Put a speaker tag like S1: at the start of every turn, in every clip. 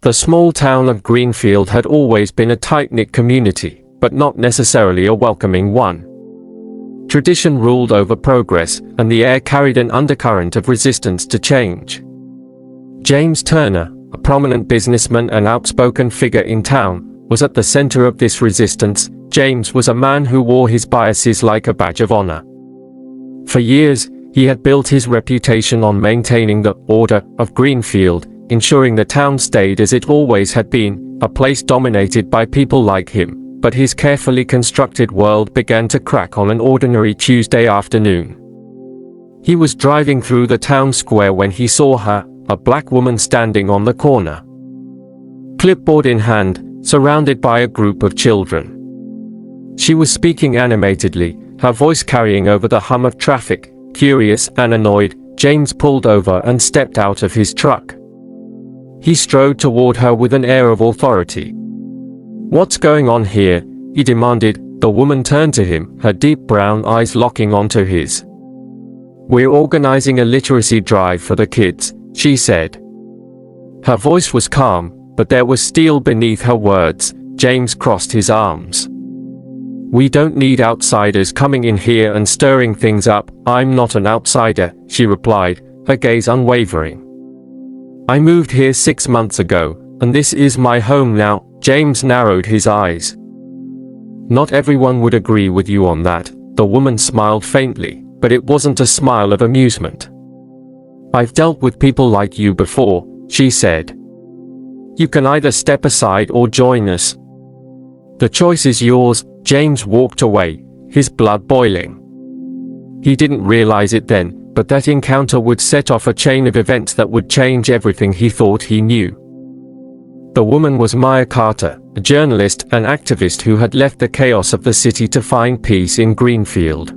S1: The small town of Greenfield had always been a tight-knit community, but not necessarily a welcoming one. Tradition ruled over progress, and the air carried an undercurrent of resistance to change. James Turner, a prominent businessman and outspoken figure in town, was at the center of this resistance. James was a man who wore his biases like a badge of honor. For years, he had built his reputation on maintaining the order of Greenfield, ensuring the town stayed as it always had been, a place dominated by people like him. But his carefully constructed world began to crack on an ordinary Tuesday afternoon. He was driving through the town square when he saw her, a black woman standing on the corner, clipboard in hand, surrounded by a group of children. She was speaking animatedly, her voice carrying over the hum of traffic. Curious and annoyed, James pulled over and stepped out of his truck. He strode toward her with an air of authority. "What's going on here?" he demanded. The woman turned to him, her deep brown eyes locking onto his. "We're organizing a literacy drive for the kids," she said. Her voice was calm, but there was steel beneath her words. James crossed his arms. "We don't need outsiders coming in here and stirring things up." "I'm not an outsider," she replied, her gaze unwavering. "I moved here 6 months ago, and this is my home now." James narrowed his eyes. "Not everyone would agree with you on that." The woman smiled faintly, but it wasn't a smile of amusement. "I've dealt with people like you before," she said. "You can either step aside or join us. The choice is yours." James walked away, his blood boiling. He didn't realize it then, but that encounter would set off a chain of events that would change everything he thought he knew. The woman was Maya Carter, a journalist and activist who had left the chaos of the city to find peace in Greenfield.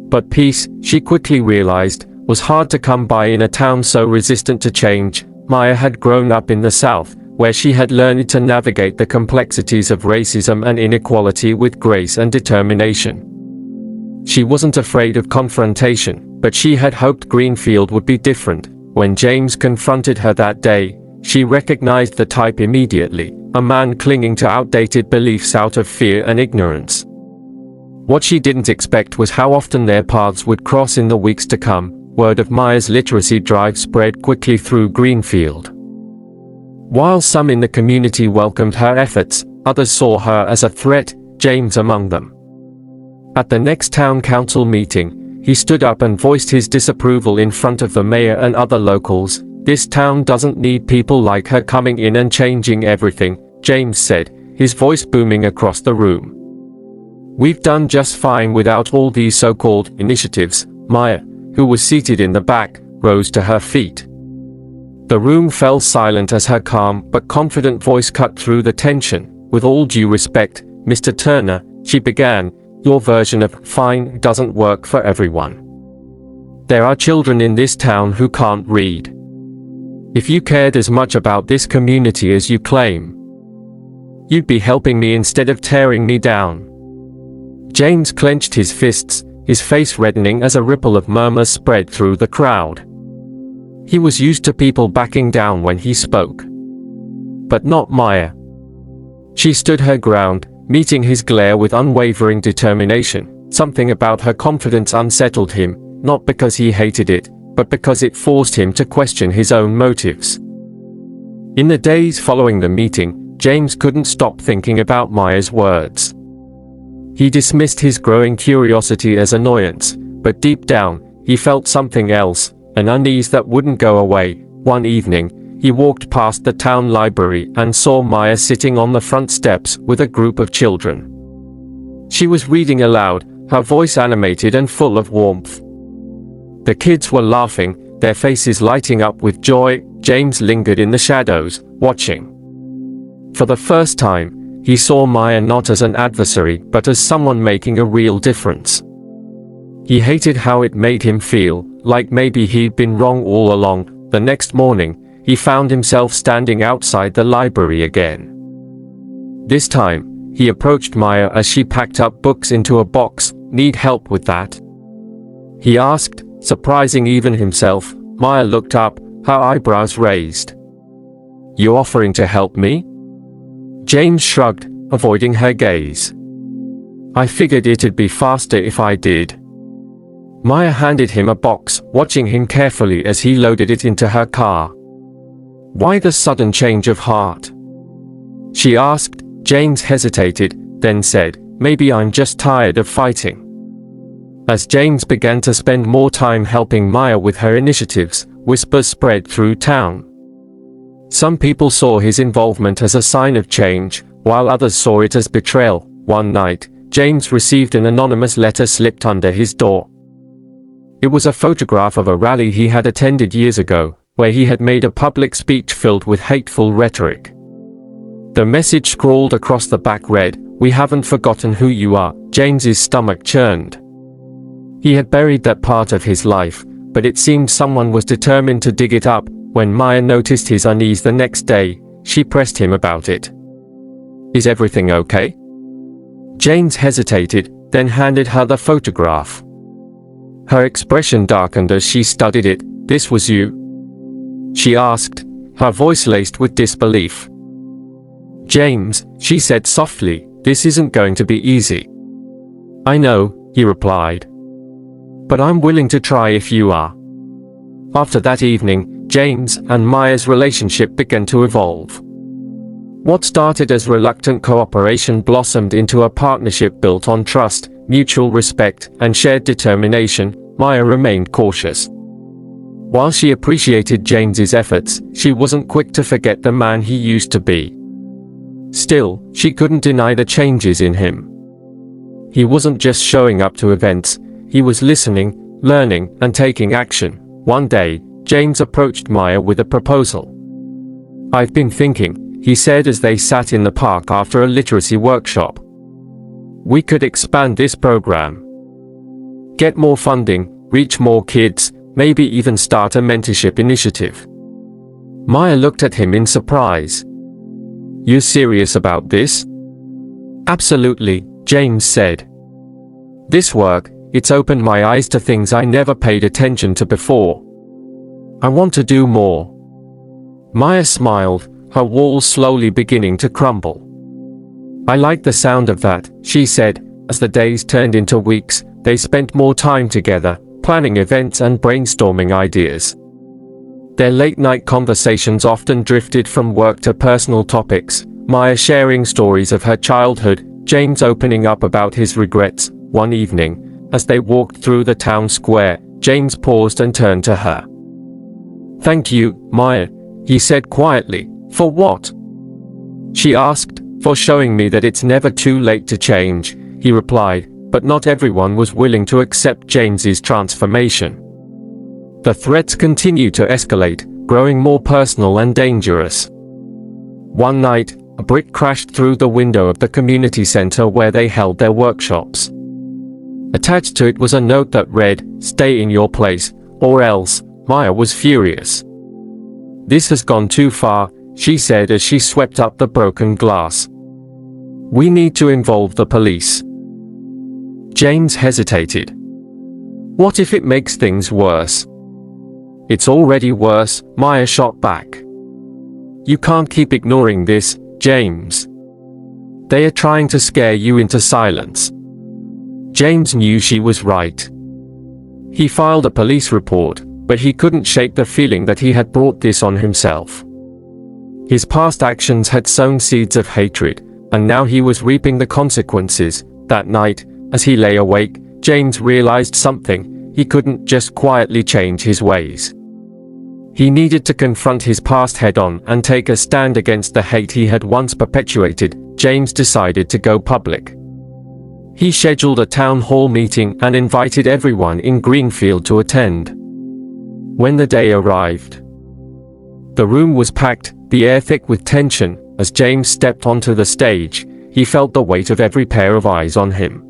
S1: But peace, she quickly realized, was hard to come by in a town so resistant to change. Maya had grown up in the South, where she had learned to navigate the complexities of racism and inequality with grace and determination. She wasn't afraid of confrontation, but she had hoped Greenfield would be different. When James confronted her that day, she recognized the type immediately, a man clinging to outdated beliefs out of fear and ignorance. What she didn't expect was how often their paths would cross in the weeks to come. Word of Maya's literacy drive spread quickly through Greenfield. While some in the community welcomed her efforts, others saw her as a threat, James among them. At the next town council meeting, he stood up and voiced his disapproval in front of the mayor and other locals. "This town doesn't need people like her coming in and changing everything," James said, his voice booming across the room. "We've done just fine without all these so-called initiatives." Maya, who was seated in the back, rose to her feet. The room fell silent as her calm but confident voice cut through the tension. "With all due respect, Mr. Turner," she began, "your version of fine doesn't work for everyone. There are children in this town who can't read. If you cared as much about this community as you claim, you'd be helping me instead of tearing me down." James clenched his fists, his face reddening as a ripple of murmurs spread through the crowd. He was used to people backing down when he spoke. But not Maya. She stood her ground, meeting his glare with unwavering determination. Something about her confidence unsettled him, not because he hated it, but because it forced him to question his own motives. In the days following the meeting, James couldn't stop thinking about Maya's words. He dismissed his growing curiosity as annoyance, but deep down, he felt something else, an unease that wouldn't go away. One evening, he walked past the town library and saw Maya sitting on the front steps with a group of children. She was reading aloud, her voice animated and full of warmth. The kids were laughing, their faces lighting up with joy. James lingered in the shadows, watching. For the first time, he saw Maya not as an adversary but as someone making a real difference. He hated how it made him feel, like maybe he'd been wrong all along. The next morning, he found himself standing outside the library again. This time, he approached Maya as she packed up books into a box. "Need help with that?" he asked, surprising even himself. Maya looked up, her eyebrows raised. You offering to help me? James shrugged, avoiding her gaze. I figured it'd be faster if I did. Maya handed him a box, watching him carefully as he loaded it into her car. Why the sudden change of heart? She asked. James hesitated, then said, maybe I'm just tired of fighting. As James began to spend more time helping Maya with her initiatives, whispers spread through town. Some people saw his involvement as a sign of change, while others saw it as betrayal. One night, James received an anonymous letter slipped under his door. It was a photograph of a rally he had attended years ago, where he had made a public speech filled with hateful rhetoric. The message scrawled across the back read, "We haven't forgotten who you are." James's stomach churned. He had buried that part of his life, but it seemed someone was determined to dig it up. When Maya noticed his unease the next day, she pressed him about it. Is everything okay? James hesitated, then handed her the photograph. Her expression darkened as she studied it. This was you? She asked, her voice laced with disbelief. James, she said softly, this isn't going to be easy. I know, he replied. But I'm willing to try if you are. After that evening, James and Maya's relationship began to evolve. What started as reluctant cooperation blossomed into a partnership built on trust, mutual respect, and shared determination. Maya remained cautious. While she appreciated James's efforts, she wasn't quick to forget the man he used to be. Still, she couldn't deny the changes in him. He wasn't just showing up to events, he was listening, learning, and taking action. One day, James approached Maya with a proposal. I've been thinking, he said as they sat in the park after a literacy workshop. We could expand this program. Get more funding, reach more kids, maybe even start a mentorship initiative. Maya looked at him in surprise. You serious about this? Absolutely, James said. This work, it's opened my eyes to things I never paid attention to before. I want to do more. Maya smiled, her walls slowly beginning to crumble. I like the sound of that, she said. As the days turned into weeks, they spent more time together, planning events and brainstorming ideas. Their late-night conversations often drifted from work to personal topics, Maya sharing stories of her childhood, James opening up about his regrets. One evening, as they walked through the town square, James paused and turned to her. Thank you, Maya, he said quietly. For what? She asked. For showing me that it's never too late to change, he replied, but not everyone was willing to accept James's transformation. The threats continued to escalate, growing more personal and dangerous. One night, a brick crashed through the window of the community center where they held their workshops. Attached to it was a note that read, "Stay in your place, or else." Maya was furious. This has gone too far, she said as she swept up the broken glass. We need to involve the police. James hesitated. What if it makes things worse? It's already worse, Maya shot back. You can't keep ignoring this, James. They are trying to scare you into silence. James knew she was right. He filed a police report, but he couldn't shake the feeling that he had brought this on himself. His past actions had sown seeds of hatred, and now he was reaping the consequences. That night, as he lay awake, James realized something. He couldn't just quietly change his ways. He needed to confront his past head-on and take a stand against the hate he had once perpetuated. James decided to go public. He scheduled a town hall meeting and invited everyone in Greenfield to attend. When the day arrived, the room was packed, the air thick with tension. As James stepped onto the stage, he felt the weight of every pair of eyes on him.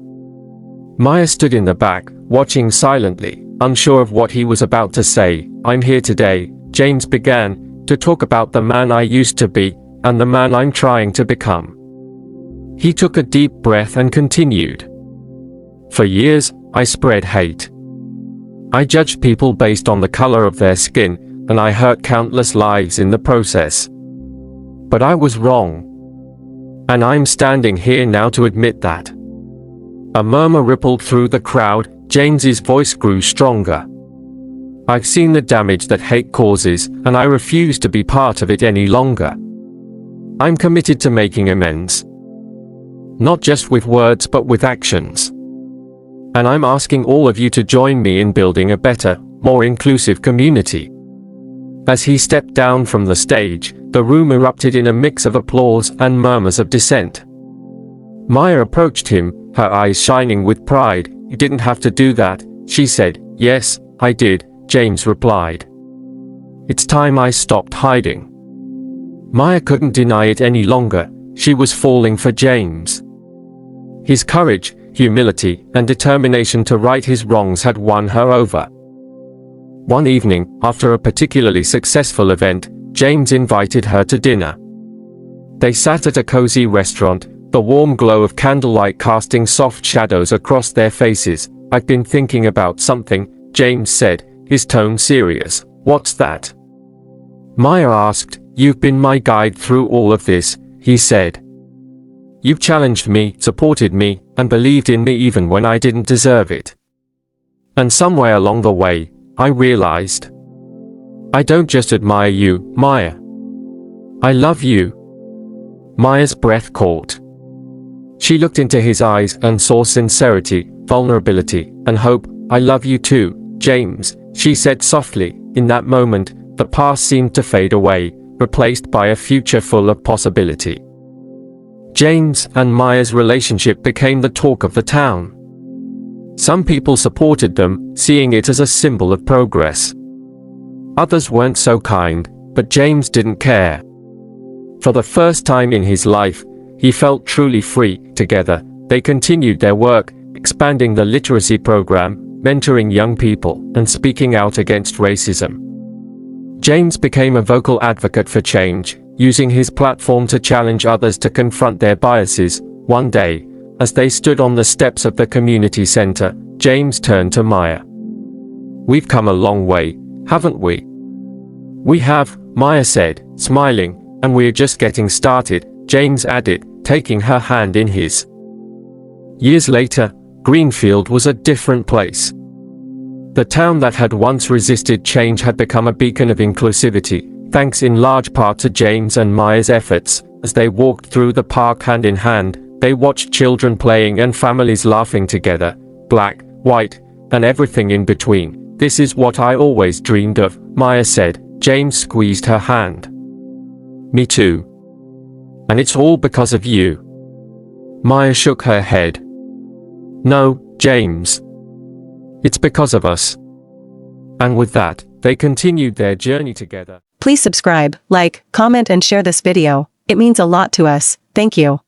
S1: Maya stood in the back, watching silently, unsure of what he was about to say. I'm here today, James began, to talk about the man I used to be, and the man I'm trying to become. He took a deep breath and continued. For years, I spread hate. I judged people based on the color of their skin, and I hurt countless lives in the process. But I was wrong. And I'm standing here now to admit that. A murmur rippled through the crowd. James's voice grew stronger. I've seen the damage that hate causes, and I refuse to be part of it any longer. I'm committed to making amends. Not just with words but with actions. And I'm asking all of you to join me in building a better, more inclusive community. As he stepped down from the stage, the room erupted in a mix of applause and murmurs of dissent. Maya approached him, her eyes shining with pride. You didn't have to do that, she said. Yes, I did, James replied. It's time I stopped hiding. Maya couldn't deny it any longer. She was falling for James. His courage, humility, and determination to right his wrongs had won her over. One evening, after a particularly successful event, James invited her to dinner. They sat at a cozy restaurant, the warm glow of candlelight casting soft shadows across their faces. I've been thinking about something, James said, his tone serious. What's that? Maya asked. You've been my guide through all of this, he said. You've challenged me, supported me, and believed in me even when I didn't deserve it. And somewhere along the way, I realized. I don't just admire you, Maya. I love you. Maya's breath caught. She looked into his eyes and saw sincerity, vulnerability, and hope. I love you too, James, she said softly. In that moment, the past seemed to fade away, replaced by a future full of possibility. James and Maya's relationship became the talk of the town. Some people supported them, seeing it as a symbol of progress. Others weren't so kind, but James didn't care. For the first time in his life, he felt truly free. Together, they continued their work, expanding the literacy program, mentoring young people, and speaking out against racism. James became a vocal advocate for change, using his platform to challenge others to confront their biases. One day, as they stood on the steps of the community center, James turned to Maya. We've come a long way, haven't we? We have, Maya said, smiling, and we're just getting started, James added, taking her hand in his. Years later, Greenfield was a different place. The town that had once resisted change had become a beacon of inclusivity, thanks in large part to James and Maya's efforts. As they walked through the park hand in hand, they watched children playing and families laughing together, black, white, and everything in between. This is what I always dreamed of, Maya said. James squeezed her hand. Me too. And it's all because of you. Maya shook her head. No, James. It's because of us. And with that, they continued their journey together.
S2: Please subscribe, like, comment and share this video. It means a lot to us. Thank you.